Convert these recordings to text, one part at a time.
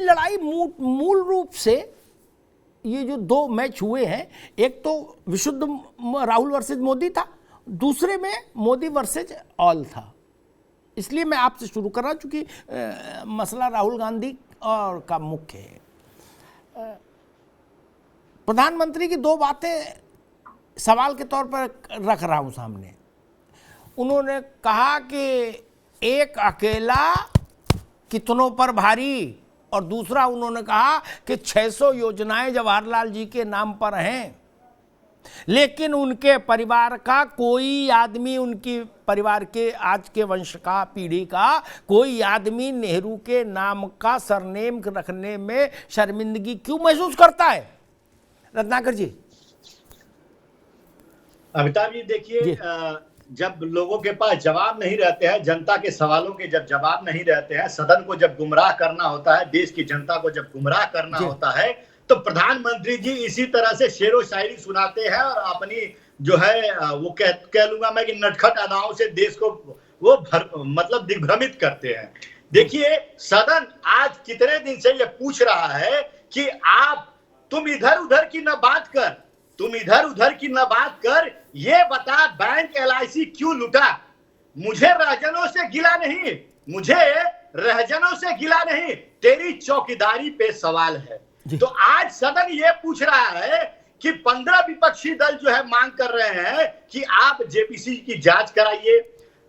लड़ाई मूल रूप से ये जो दो मैच हुए हैं, एक तो विशुद्ध राहुल वर्सेज मोदी था, दूसरे में मोदी वर्सेज ऑल था। इसलिए मैं आपसे शुरू कर रहा हूं चूंकि मसला राहुल गांधी और का मुख्य है। प्रधानमंत्री की दो बातें सवाल के तौर पर रख रहा हूं सामने। उन्होंने कहा कि एक अकेला कितनों पर भारी, और दूसरा उन्होंने कहा कि 600 योजनाएं जवाहरलाल जी के नाम पर हैं, लेकिन उनके परिवार का कोई आदमी, उनकी परिवार के आज के वंश का, पीढ़ी का कोई आदमी नेहरू के नाम का सरनेम रखने में शर्मिंदगी क्यों महसूस करता है? रत्नाकर जी। अमिताभ जी देखिए, जब लोगों के पास जवाब नहीं रहते हैं, जनता के सवालों के जब जवाब नहीं रहते हैं, सदन को जब गुमराह करना होता है, देश की जनता को जब गुमराह करना होता है, तो प्रधानमंत्री जी इसी तरह से शेरो शायरी सुनाते हैं और अपनी जो है वो कह लूंगा मैं कि नटखट अदाओं से देश को वो मतलब दिग्भ्रमित करते हैं। देखिए, सदन आज कितने दिन से ये पूछ रहा है कि तुम इधर उधर की न बात कर, ये बता बैंक LIC क्यों लूटा? मुझे रहजनों से गिला नहीं, तेरी चौकीदारी पे सवाल है। तो आज सदन ये पूछ रहा है कि 15 विपक्षी दल जो है मांग कर रहे हैं कि आप JPC की जांच कराइए,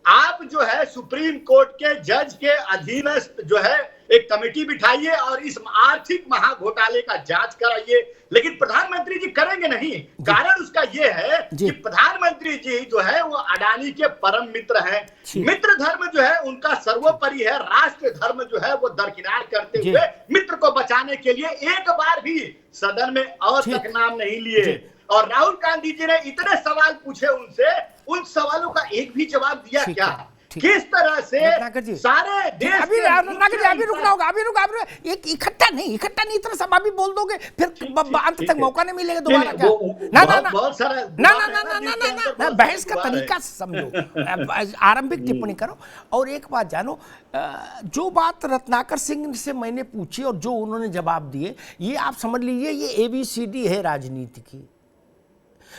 आप जो है सुप्रीम कोर्ट के जज के अधीनस्थ जो है एक कमेटी बिठाइए और इस आर्थिक महाघोटाले का जांच कराइए। लेकिन प्रधानमंत्री जी करेंगे नहीं। कारण उसका यह है कि प्रधानमंत्री जी जो है वो अडानी के परम मित्र हैं। मित्र धर्म जो है उनका सर्वोपरि है। राष्ट्र धर्म जो है वो दरकिनार करते हुए मित्र को बचाने के लिए एक बार भी सदन में और तक नाम नहीं लिए। और राहुल गांधी जी ने इतने सवाल पूछे उनसे, उन सवालों का एक भी जवाब दिया क्या? किस तरह से सारे देश अभी रुकना होगा, एक इकट्ठा नहीं इतना सब अभी बोल दोगे फिर अंत तक मौका नहीं मिलेगा दोबारा क्या? ना बहस का तरीका समझो, आरंभिक टिप्पणी करो। और एक बात जानो, जो बात रत्नाकर सिंह से मैंने पूछी और जो उन्होंने जवाब दिए, ये आप समझ लीजिए ये ABCD है राजनीति की।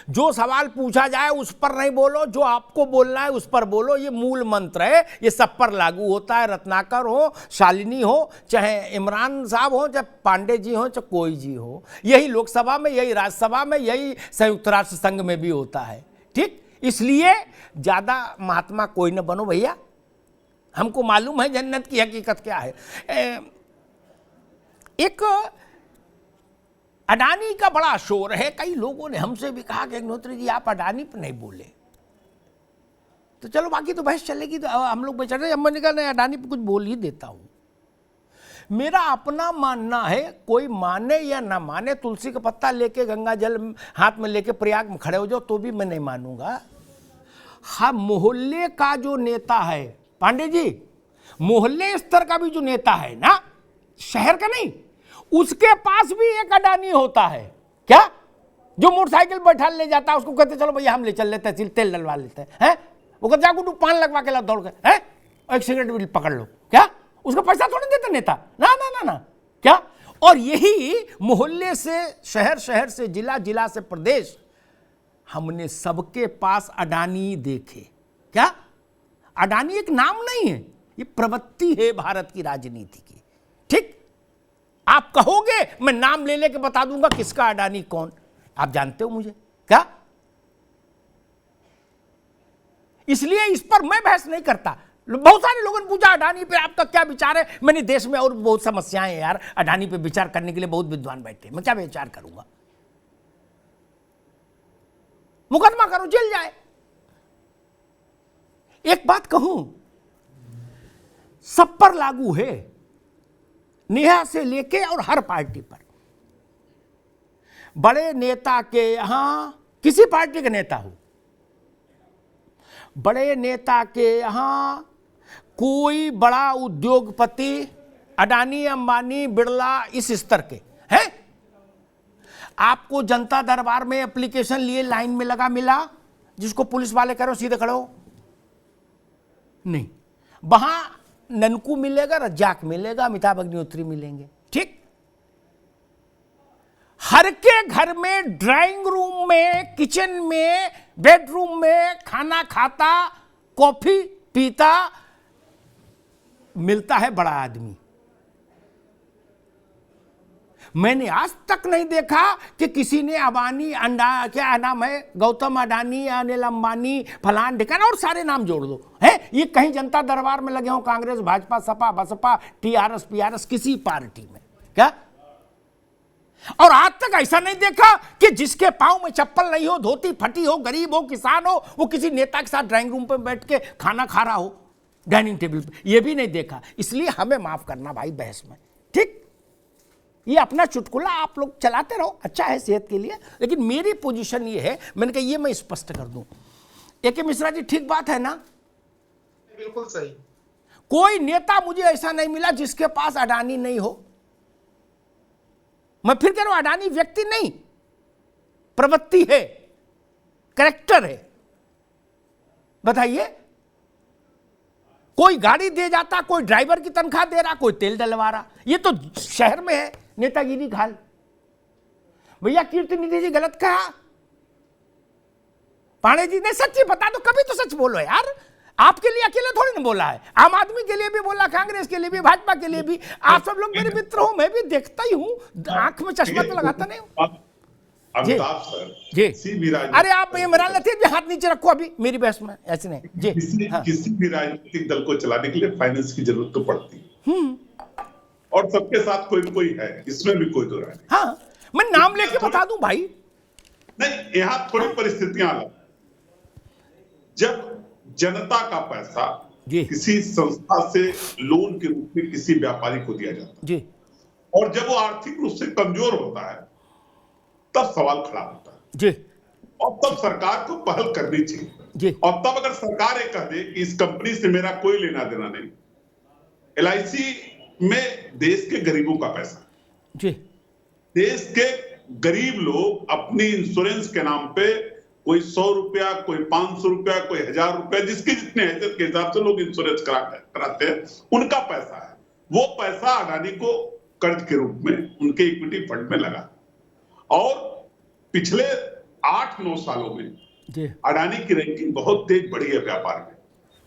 जो सवाल पूछा जाए उस पर नहीं बोलो, जो आपको बोलना है उस पर बोलो, ये मूल मंत्र है, ये सब पर लागू होता है। रत्नाकर हो, शालिनी हो, चाहे इमरान साहब हो, चाहे पांडे जी हो, चाहे कोई जी हो, यही लोकसभा में, यही राज्यसभा में, यही संयुक्त राष्ट्र संघ में भी होता है। ठीक, इसलिए ज्यादा महात्मा कोई न बनो भैया, हमको मालूम है जन्नत की हकीकत क्या है। एक अडानी का बड़ा शोर है। कई लोगों ने हमसे भी कहा कि अग्निहोत्री जी आप अडानी पर नहीं बोले, तो चलो बाकी तो बहस चलेगी, तो हम लोग बचा रहे। मैंने कहा नहीं, अडानी पर कुछ बोल ही देता हूं। मेरा अपना मानना है, कोई माने या ना माने, तुलसी का पत्ता लेके गंगा जल हाथ में लेके प्रयाग में खड़े हो जाओ तो भी मैं नहीं मानूंगा। हाँ, मोहल्ले का जो नेता है पांडे जी, मोहल्ले स्तर का भी जो नेता है ना, शहर का नहीं, उसके पास भी एक अडानी होता है क्या, जो मोटरसाइकिल बैठा ले जाता है, उसको कहते चलो भैया हम ले चल लेते हैं, तेल डलवा लेते हैं, वो कहते जाको पान लगवा के ला दौड़ के, हैं एक सिगरेट भी पकड़ लो, क्या उसका पैसा थोड़ी देता नेता? ना ना ना ना, क्या? और यही मोहल्ले से शहर, शहर से जिला, जिला से प्रदेश, हमने सबके पास अडानी देखे। क्या? अडानी एक नाम नहीं है, ये प्रवृत्ति है भारत की राजनीति की। ठीक, आप कहोगे मैं नाम ले लेके बता दूंगा किसका अडानी कौन, आप जानते हो मुझे क्या? इसलिए इस पर मैं बहस नहीं करता। बहुत सारे लोगों ने पूछा अडानी पे आपका क्या विचार है। मैंने देश में और बहुत समस्याएं हैं यार, अडानी पे विचार करने के लिए बहुत विद्वान बैठे, मैं क्या विचार करूंगा? मुकदमा करो, जेल जाए। एक बात कहूं, सब पर लागू है, नेहा से लेके और हर पार्टी पर। बड़े नेता के यहां, किसी पार्टी के नेता हो, बड़े नेता के यहां कोई बड़ा उद्योगपति, अडानी, अंबानी, बिरला, इस स्तर के हैं, आपको जनता दरबार में एप्लीकेशन लिए लाइन में लगा मिला, जिसको पुलिस वाले कह रहे हो सीधे खड़े हो? नहीं, वहां ननकू मिलेगा, रज्जाक मिलेगा, अमिताभ अग्निहोत्री मिलेंगे। ठीक, हर के घर में, ड्राइंग रूम में, किचन में, बेडरूम में खाना खाता, कॉफी पीता मिलता है बड़ा आदमी। मैंने आज तक नहीं देखा कि किसी ने अबानी, क्या नाम है, गौतम अडानी, अनिल अंबानी, फलान ढिकाना और सारे नाम जोड़ दो है, ये कहीं जनता दरबार में लगे हो, कांग्रेस, भाजपा, सपा, बसपा, टीआरएस, पीआरएस, किसी पार्टी में क्या? और आज तक ऐसा नहीं देखा कि जिसके पांव में चप्पल नहीं हो, धोती फटी हो, गरीब हो, किसान हो, वो किसी नेता के साथ ड्राइंग रूम पे बैठ के खाना खा रहा हो डाइनिंग टेबल पे, ये भी नहीं देखा। इसलिए हमें माफ करना भाई बहस में, ठीक? ये अपना चुटकुला आप लोग चलाते रहो, अच्छा है सेहत के लिए, लेकिन मेरी पोजीशन ये है, मैंने कहा ये मैं स्पष्ट कर दूं। ए.के. मिश्रा जी, ठीक बात है ना? बिल्कुल सही। कोई नेता मुझे ऐसा नहीं मिला जिसके पास अडानी नहीं हो। मैं फिर कह रहा हूं, अडानी व्यक्ति नहीं, प्रवृत्ति है, कैरेक्टर है। बताइए, कोई गाड़ी दे जाता, कोई ड्राइवर की तनख्वाह दे रहा, कोई तेल डलवा रहा। ये तो शहर में है नेतागिरी घाल। भैया कीर्ति निधि जी गलत कहा, पांडे जी ने सच ही बता दो, कभी तो सच बोलो यार। आपके लिए अकेले थोड़ी ना बोला है, आम आदमी के लिए भी बोला, कांग्रेस के लिए भी, भाजपा के लिए भी। आप सब लोग मेरे मित्र हो, मैं भी देखता ही हूं, आंख में चश्मा तो लगाता नहीं हूं। अमिताभ सर जी, किसी भी अरे आप इमरान लतीफ भी हाथ नीचे रखो अभी मेरी बहस में, ऐसे नहीं जी। किसी भी राजनीतिक दल को चलाने के लिए फाइनेंस की जरूरत तो पड़ती है, और सबके साथ कोई न कोई है, इसमें भी कोई दो राय नहीं। हाँ, मैं नाम लेके बता दूं भाई। नहीं, यहां थोड़ी परिस्थितियां अलग। जब जनता का पैसा जी किसी संस्था से लोन के रूप में किसी व्यापारी को दिया जाता है जी, और जब वो आर्थिक रूप से कमजोर होता है, तब सवाल खड़ा होता है जी और तब सरकार को पहल करनी चाहिए जी। और तब अगर सरकार ये कह दे कि इस कंपनी से मेरा कोई लेना देना नहीं, एलआईसी में देश के गरीबों का पैसा, जी, देश के गरीब लोग अपनी इंश्योरेंस के नाम पे कोई 100 रुपया, कोई 500 रुपया, कोई 1000 रुपया, जिसकी जितने हैसियत के हिसाब से लोग इंश्योरेंस कराते हैं, उनका पैसा है। वो पैसा अडानी को कर्ज के रूप में उनके इक्विटी फंड में लगा और पिछले 8-9 सालों में जी अडानी की रैंकिंग बहुत तेज बढ़ी है व्यापार में।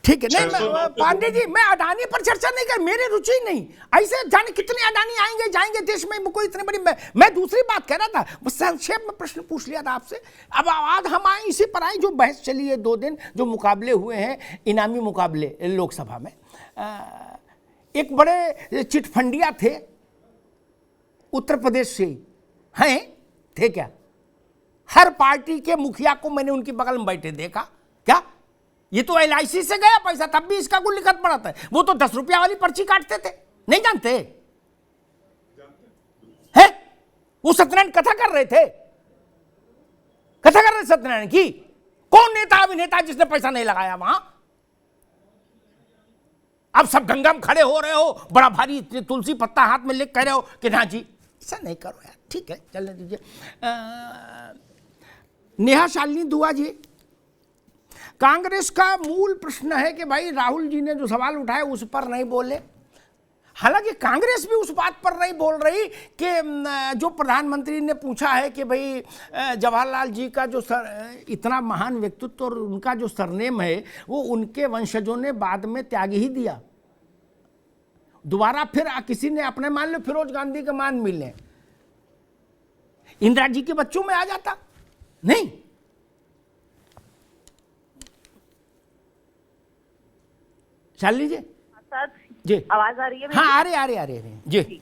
ठीक है। नहीं, 600 पांडे जी, मैं अडानी पर चर्चा नहीं कर, मेरी रुचि नहीं। ऐसे जाने कितने अडानी आएंगे जाएंगे देश में, कोई इतनी बड़ी। मैं दूसरी बात कह रहा था, बस संक्षेप में प्रश्न पूछ लिया था आपसे। अब आज हम आए इसी पर आए, जो बहस चली है 2 दिन, जो मुकाबले हुए हैं, इनामी मुकाबले लोकसभा में। एक बड़े चिटफंडिया थे, उत्तर प्रदेश से हैं, थे क्या? हर पार्टी के मुखिया को मैंने उनकी बगल में बैठे देखा। क्या ये तो एलआईसी से गया पैसा, तब भी इसका कोई लिखत पड़ा था। वो तो 10 रुपया वाली पर्ची काटते थे, नहीं जानते हैं? वो सत्यनारायण कथा कर रहे थे, कथा कर रहे सत्यनारायण की। कौन नेता अभिनेता जिसने पैसा नहीं लगाया वहां? अब सब गंगा में खड़े हो रहे हो, बड़ा भारी तुलसी पत्ता हाथ में लेकर कह रहे हो कि ना जी ऐसा नहीं करो यार, ठीक है चलने दीजिए। नेहा शालिनी दुआ जी, कांग्रेस का मूल प्रश्न है कि भाई राहुल जी ने जो सवाल उठाए उस पर नहीं बोले। हालांकि कांग्रेस भी उस बात पर नहीं बोल रही कि जो प्रधानमंत्री ने पूछा है कि भाई जवाहरलाल जी का जो इतना महान व्यक्तित्व और उनका जो सरनेम है वो उनके वंशजों ने बाद में त्याग ही दिया। दोबारा फिर किसी ने अपने, मान लो फिरोज गांधी के मान मिलने, इंदिरा जी के बच्चों में आ जाता नहीं। शालिनी जी, जी आवाज आ रही है? हाँ, आ रहे जी।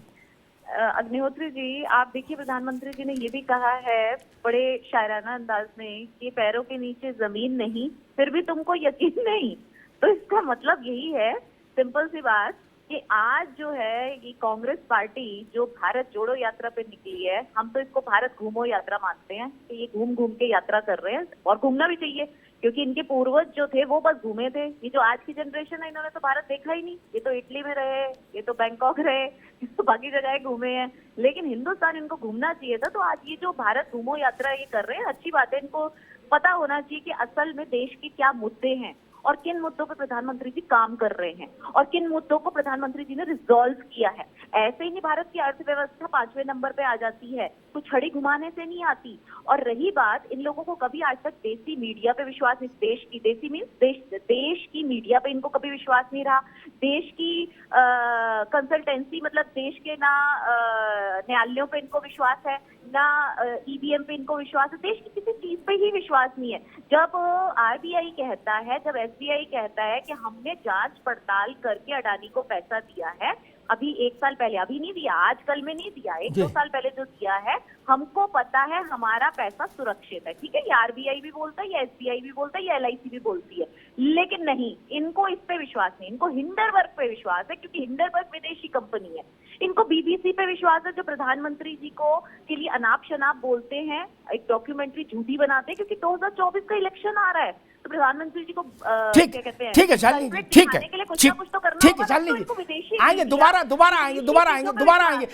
अग्निहोत्री जी, आप देखिए प्रधानमंत्री जी ने ये भी कहा है बड़े शायराना अंदाज में कि पैरों के नीचे जमीन नहीं, फिर भी तुमको यकीन नहीं। तो इसका मतलब यही है, सिंपल सी बात, कि आज जो है ये कांग्रेस पार्टी जो भारत जोड़ो यात्रा पे निकली है, हम तो इसको भारत घूमो यात्रा मानते हैं कि ये घूम घूम के यात्रा कर रहे हैं, और घूमना भी चाहिए क्योंकि इनके पूर्वज जो थे वो बस घूमे थे। ये जो आज की जनरेशन है, इन्होंने तो भारत देखा ही नहीं। ये तो इटली में रहे, ये तो बैंकॉक रहे, ये तो बाकी जगह घूमे हैं, लेकिन हिंदुस्तान इनको घूमना चाहिए था। तो आज ये जो भारत घूमो यात्रा ये कर रहे हैं, अच्छी बात है। इनको पता होना चाहिए कि असल में देश के क्या मुद्दे हैं और किन मुद्दों पर प्रधानमंत्री जी काम कर रहे हैं और किन मुद्दों को प्रधानमंत्री जी ने रिजॉल्व किया है। ऐसे ही नहीं भारत की अर्थव्यवस्था 5वें नंबर पे आ जाती है, कुछ छड़ी घुमाने से नहीं आती। और रही बात, इन लोगों को कभी आज तक देसी मीडिया पे विश्वास नहीं, देश की देसी मीन्स देश की मीडिया पे इनको कभी विश्वास नहीं रहा, देश की कंसल्टेंसी मतलब देश के ना न्यायालयों पे इनको विश्वास है, ना ईवीएम पे इनको विश्वास है, देश की किसी चीज पे ही विश्वास नहीं है। जब आरबीआई कहता है, जब एसबीआई कहता है कि हमने जांच पड़ताल करके अडानी को पैसा दिया है, अभी 1 साल पहले, अभी नहीं दिया, आजकल में नहीं दिया, 1-2 साल पहले जो दिया है, हमको पता है हमारा पैसा सुरक्षित है, ठीक है, ये आरबीआई भी बोलता है, ये एसबीआई भी बोलता है, ये एलआईसी भी बोलती है, लेकिन नहीं, इनको इस पे विश्वास नहीं, इनको हिंडरबर्ग पे विश्वास है, क्योंकि हिंडरबर्ग विदेशी कंपनी है। इनको बीबीसी पे विश्वास है, जो प्रधानमंत्री जी को के लिए अनाप शनाप बोलते हैं, एक डॉक्यूमेंट्री झूठी बनाते हैं, क्योंकि 2024 का इलेक्शन आ रहा है, तो प्रधानमंत्री जी को ठीक क्या कहते हैं, ठीक है शालिनी जी, ठीक है कुछ ना कुछ तो करना ठीक है होगा, शालिनी तो जी, इनको विदेशी आएंगे, दोबारा आएंगे,